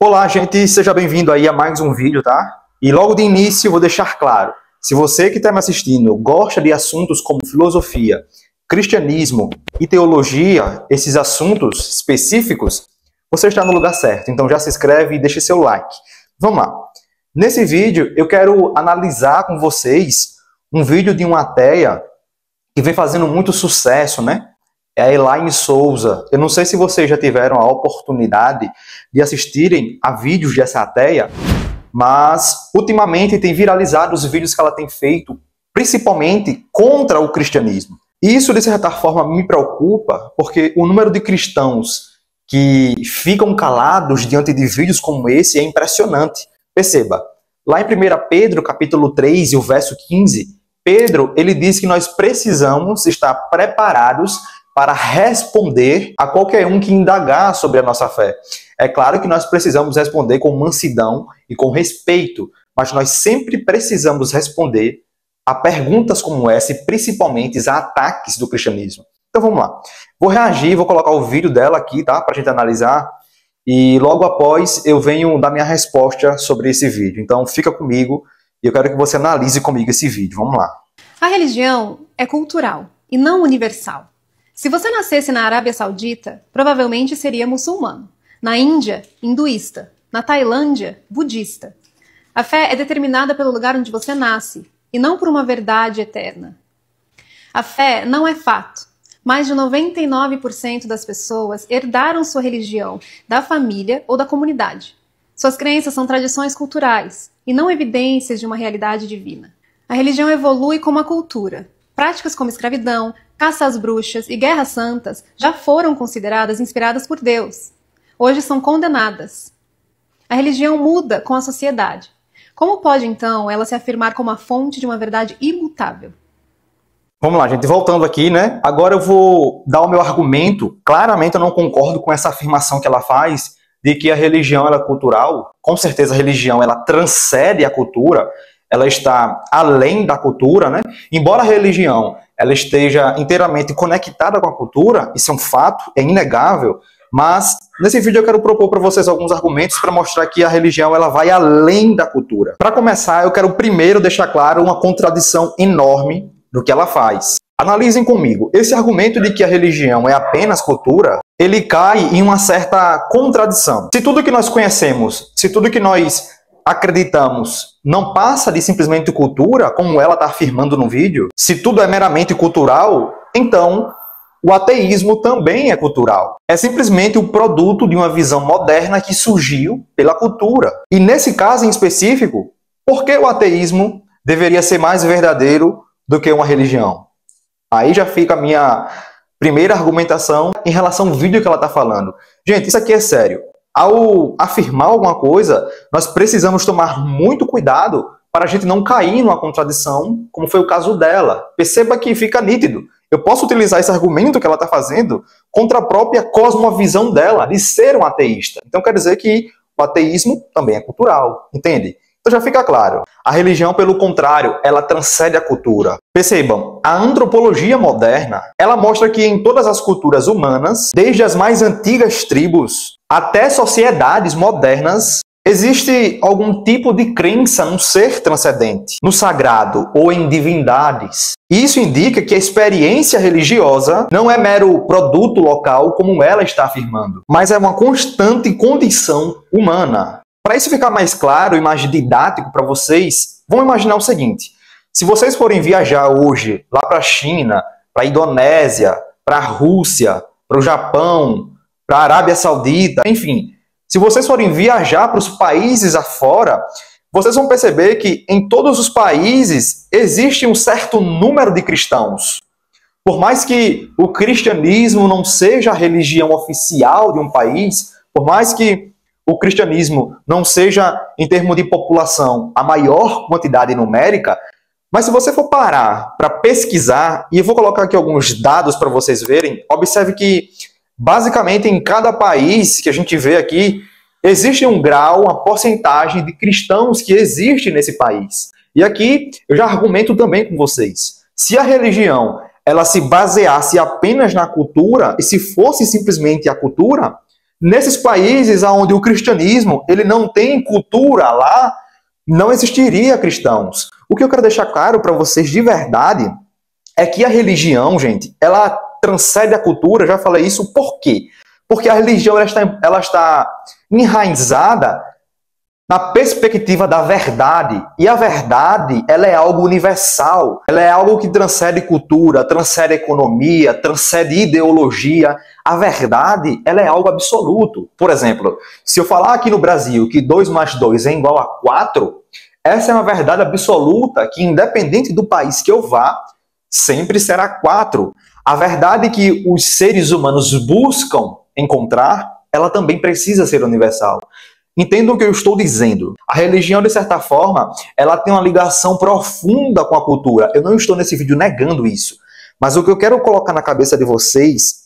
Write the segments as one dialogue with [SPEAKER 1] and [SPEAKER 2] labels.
[SPEAKER 1] Olá, gente, seja bem-vindo aí a mais um vídeo, tá? E logo de início vou deixar claro, se você que está me assistindo gosta de assuntos como filosofia, cristianismo e teologia, esses assuntos específicos, você está no lugar certo. Então já se inscreve e deixe seu like. Vamos lá. Nesse vídeo eu quero analisar com vocês um vídeo de uma ateia que vem fazendo muito sucesso, né? É a Elaine Souza. Eu não sei se vocês já tiveram a oportunidade de assistirem a vídeos dessa ateia, mas ultimamente tem viralizado os vídeos que ela tem feito, principalmente contra o cristianismo. E isso, de certa forma, me preocupa, porque o número de cristãos que ficam calados diante de vídeos como esse é impressionante. Perceba, lá em 1 Pedro, capítulo 3, e o verso 15, Pedro, ele diz que nós precisamos estar preparados para responder a qualquer um que indagar sobre a nossa fé. É claro que nós precisamos responder com mansidão e com respeito, mas nós sempre precisamos responder a perguntas como essa e principalmente a ataques do cristianismo. Então vamos lá. Vou reagir, vou colocar o vídeo dela aqui, tá? Pra gente analisar. E logo após eu venho dar minha resposta sobre esse vídeo. Então fica comigo e eu quero que você analise comigo esse vídeo. Vamos lá.
[SPEAKER 2] A religião é cultural e não universal. Se você nascesse na Arábia Saudita, provavelmente seria muçulmano. Na Índia, hinduísta. Na Tailândia, budista. A fé é determinada pelo lugar onde você nasce, e não por uma verdade eterna. A fé não é fato. Mais de 99% das pessoas herdaram sua religião da família ou da comunidade. Suas crenças são tradições culturais, e não evidências de uma realidade divina. A religião evolui como a cultura. Práticas como escravidão, caça às bruxas e guerras santas já foram consideradas inspiradas por Deus. Hoje são condenadas. A religião muda com a sociedade. Como pode, então, ela se afirmar como a fonte de uma verdade imutável?
[SPEAKER 1] Vamos lá, gente. Voltando aqui, né? Agora eu vou dar o meu argumento. Claramente eu não concordo com essa afirmação que ela faz de que a religião ela é cultural. Com certeza a religião ela transcende a cultura. Ela está além da cultura, né? Embora a religião ela esteja inteiramente conectada com a cultura, isso é um fato, é inegável, mas nesse vídeo eu quero propor para vocês alguns argumentos para mostrar que a religião ela vai além da cultura. Para começar, eu quero primeiro deixar claro uma contradição enorme do que ela faz. Analisem comigo, esse argumento de que a religião é apenas cultura, ele cai em uma certa contradição. Se tudo que nós conhecemos, se tudo que nós acreditamos não passa de simplesmente cultura, como ela está afirmando no vídeo, se tudo é meramente cultural, então o ateísmo também é cultural. É simplesmente o produto de uma visão moderna que surgiu pela cultura. E nesse caso em específico, por que o ateísmo deveria ser mais verdadeiro do que uma religião? Aí já fica a minha primeira argumentação em relação ao vídeo que ela está falando. Gente, isso aqui é sério. Ao afirmar alguma coisa, nós precisamos tomar muito cuidado para a gente não cair numa contradição, como foi o caso dela. Perceba que fica nítido. Eu posso utilizar esse argumento que ela está fazendo contra a própria cosmovisão dela, de ser um ateísta. Então quer dizer que o ateísmo também é cultural, entende? Então já fica claro. A religião, pelo contrário, ela transcende a cultura. Percebam, a antropologia moderna, ela mostra que em todas as culturas humanas, desde as mais antigas tribos até sociedades modernas, existe algum tipo de crença num ser transcendente, no sagrado ou em divindades. Isso indica que a experiência religiosa não é mero produto local, como ela está afirmando, mas é uma constante condição humana. Para isso ficar mais claro e mais didático para vocês, vamos imaginar o seguinte. Se vocês forem viajar hoje lá para a China, para a Indonésia, para a Rússia, para o Japão, para a Arábia Saudita, enfim, se vocês forem viajar para os países afora, vocês vão perceber que em todos os países existe um certo número de cristãos. Por mais que o cristianismo não seja a religião oficial de um país, por mais que o cristianismo não seja, em termos de população, a maior quantidade numérica, mas se você for parar para pesquisar, e eu vou colocar aqui alguns dados para vocês verem, observe que basicamente em cada país que a gente vê aqui, existe um grau, uma porcentagem de cristãos que existe nesse país. E aqui eu já argumento também com vocês. Se a religião ela se baseasse apenas na cultura, e se fosse simplesmente a cultura, Nesses países onde o cristianismo ele não tem cultura lá, não existiria cristãos. O que eu quero deixar claro para vocês de verdade é que a religião, gente, ela transcende a cultura. Já falei isso por quê? Porque a religião ela está enraizada na perspectiva da verdade. E a verdade, ela é algo universal. Ela é algo que transcende cultura, transcende economia, transcende ideologia. A verdade, ela é algo absoluto. Por exemplo, se eu falar aqui no Brasil que 2 mais 2 é igual a 4, essa é uma verdade absoluta que, independente do país que eu vá, sempre será 4. A verdade que os seres humanos buscam encontrar, ela também precisa ser universal. Entendam o que eu estou dizendo. A religião, de certa forma, ela tem uma ligação profunda com a cultura. Eu não estou nesse vídeo negando isso. Mas o que eu quero colocar na cabeça de vocês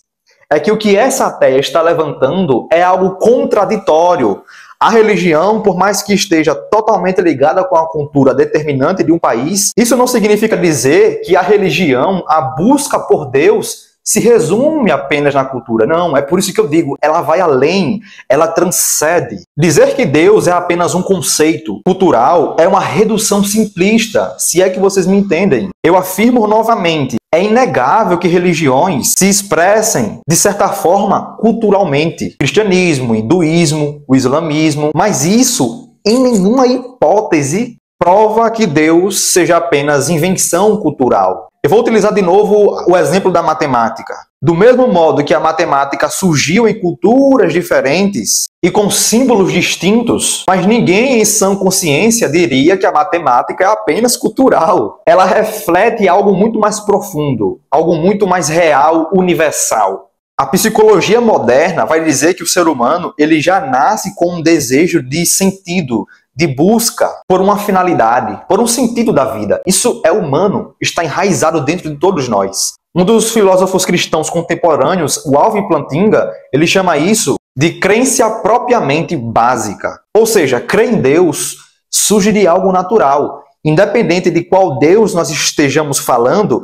[SPEAKER 1] é que o que essa ateia está levantando é algo contraditório. A religião, por mais que esteja totalmente ligada com a cultura determinante de um país, isso não significa dizer que a religião, a busca por Deus, se resume apenas na cultura. Não, é por isso que eu digo, ela vai além, ela transcende. Dizer que Deus é apenas um conceito cultural é uma redução simplista, se é que vocês me entendem. Eu afirmo novamente, é inegável que religiões se expressem, de certa forma, culturalmente. Cristianismo, hinduísmo, o islamismo, mas isso, em nenhuma hipótese, prova que Deus seja apenas invenção cultural. Eu vou utilizar de novo o exemplo da matemática. Do mesmo modo que a matemática surgiu em culturas diferentes e com símbolos distintos, mas ninguém em sã consciência diria que a matemática é apenas cultural. Ela reflete algo muito mais profundo, algo muito mais real, universal. A psicologia moderna vai dizer que o ser humano ele já nasce com um desejo de sentido, de busca por uma finalidade, por um sentido da vida. Isso é humano, está enraizado dentro de todos nós. Um dos filósofos cristãos contemporâneos, o Alvin Plantinga, ele chama isso de crença propriamente básica. Ou seja, crer em Deus surge de algo natural. Independente de qual Deus nós estejamos falando,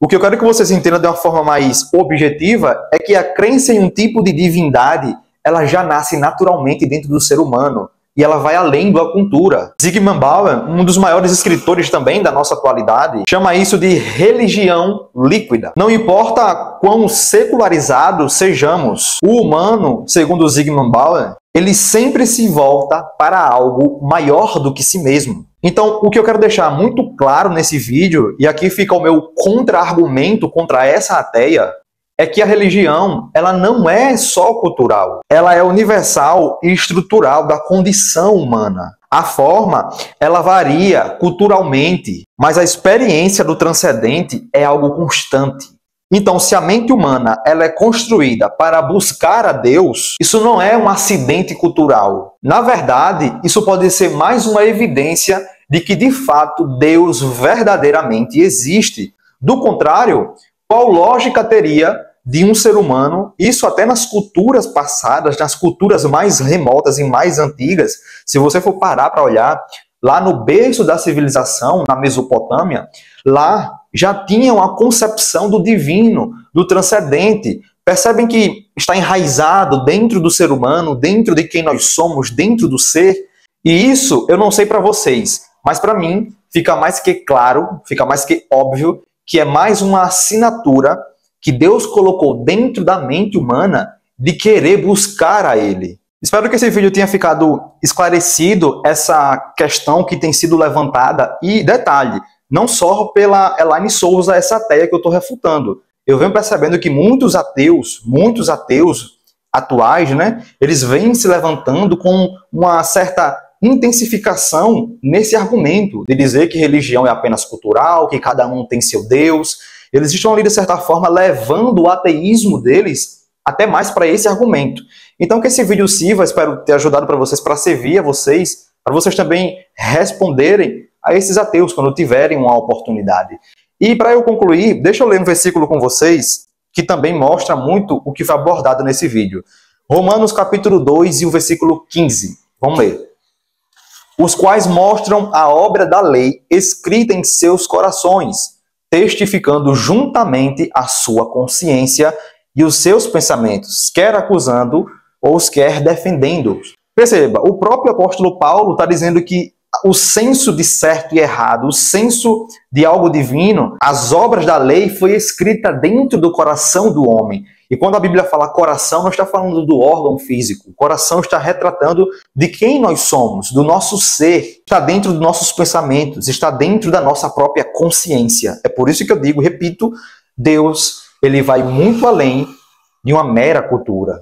[SPEAKER 1] o que eu quero que vocês entendam de uma forma mais objetiva é que a crença em um tipo de divindade, ela já nasce naturalmente dentro do ser humano. E ela vai além da cultura. Zygmunt Bauman, um dos maiores escritores também da nossa atualidade, chama isso de religião líquida. Não importa quão secularizados sejamos, o humano, segundo Zygmunt Bauman, ele sempre se volta para algo maior do que si mesmo. Então, o que eu quero deixar muito claro nesse vídeo, e aqui fica o meu contra-argumento contra essa ateia, é que a religião, ela não é só cultural, ela é universal e estrutural da condição humana. A forma, ela varia culturalmente, mas a experiência do transcendente é algo constante. Então, se a mente humana ela é construída para buscar a Deus, isso não é um acidente cultural. Na verdade, isso pode ser mais uma evidência de que, de fato, Deus verdadeiramente existe. Do contrário, qual lógica teria de um ser humano, isso até nas culturas passadas, nas culturas mais remotas e mais antigas, se você for parar para olhar, lá no berço da civilização, na Mesopotâmia, lá já tinham a concepção do divino, do transcendente. Percebem que está enraizado dentro do ser humano, dentro de quem nós somos, dentro do ser? E isso, eu não sei para vocês, mas para mim fica mais que claro, fica mais que óbvio que é mais uma assinatura que Deus colocou dentro da mente humana de querer buscar a Ele. Espero que esse vídeo tenha ficado esclarecido essa questão que tem sido levantada. E detalhe, não só pela Elaine Souza, essa ateia que eu estou refutando. Eu venho percebendo que muitos ateus atuais, né, eles vêm se levantando com uma certa intensificação nesse argumento de dizer que religião é apenas cultural, que cada um tem seu Deus. Eles estão ali, de certa forma, levando o ateísmo deles até mais para esse argumento. Então, que esse vídeo sirva, espero ter ajudado para vocês, para servir a vocês, para vocês também responderem a esses ateus quando tiverem uma oportunidade. E para eu concluir, deixa eu ler um versículo com vocês, que também mostra muito o que foi abordado nesse vídeo. Romanos capítulo 2 e o versículo 15. Vamos ler. Os quais mostram a obra da lei escrita em seus corações, testificando juntamente a sua consciência e os seus pensamentos, quer acusando os quer defendendo-os. Perceba, o próprio apóstolo Paulo está dizendo que o senso de certo e errado, o senso de algo divino, as obras da lei foi escrita dentro do coração do homem. E quando a Bíblia fala coração, não está falando do órgão físico. O coração está retratando de quem nós somos, do nosso ser. Está dentro dos nossos pensamentos, está dentro da nossa própria consciência. É por isso que eu digo, repito, Deus, ele vai muito além de uma mera cultura.